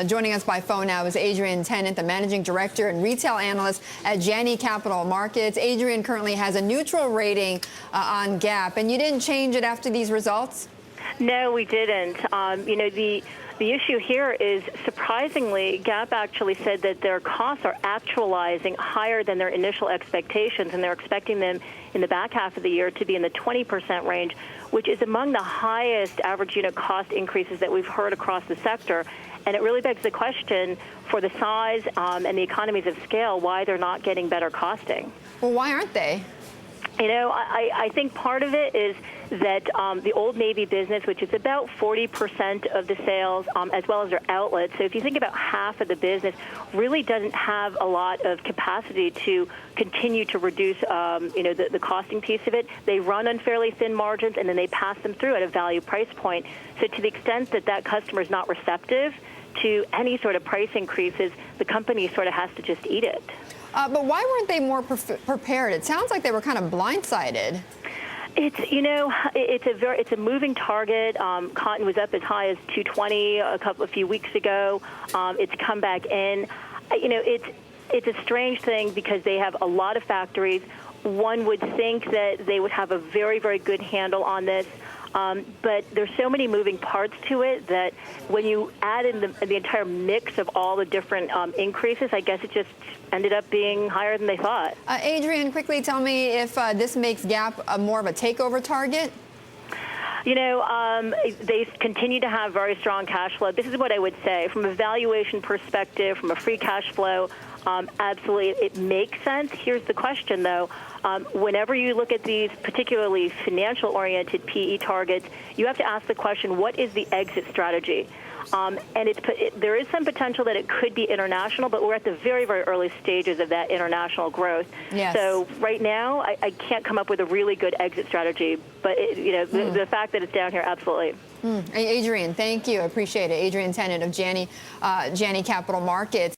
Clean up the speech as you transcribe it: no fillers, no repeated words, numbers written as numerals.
Joining us by phone now is Adrienne Tennant, the Managing Director and Retail Analyst at Janney Capital Markets. Adrienne currently has a neutral rating on Gap, and you didn't change it after these results? No, we didn't. The issue here is, surprisingly, Gap actually said that their costs are actualizing higher than their initial expectations, and they're expecting them in the back half of the year to be in the 20% range, which is among the highest average unit cost increases that we've heard across the sector. And it really begs the question, for the size and the economies of scale, why they're not getting better costing. Well, why aren't they? You know, I think part of it is that the Old Navy business, which is about 40% of the sales, as well as their outlets. So if you think about half of the business, really doesn't have a lot of capacity to continue to reduce, the costing piece of it. They run on fairly thin margins, and then they pass them through at a value price point. So to the extent that that customer is not receptive to any sort of price increases, the company sort of has to just eat it. But why weren't they more prepared? It sounds like they were kind of blindsided. It's a moving target. Cotton was up as high as 220 a few weeks ago. It's come back in. It's a strange thing because they have a lot of factories. One would think that they would have a very, very good handle on this. But there's so many moving parts to it that when you add in the entire mix of all the different increases, I guess it just ended up being higher than they thought. Adrienne, quickly tell me if this makes Gap more of a takeover target. They continue to have very strong cash flow. This is what I would say. From a valuation perspective, from a free cash flow, absolutely, it makes sense. Here's the question, though. Whenever you look at these particularly financial-oriented PE targets, you have to ask the question, what is the exit strategy? And there is some potential that it could be international, but we're at the very, very early stages of that international growth. Yes. So right now, I can't come up with a really good exit strategy. But, the fact that it's down here, absolutely. Adrienne, thank you. I appreciate it. Adrienne Tennant of Janney Capital Markets.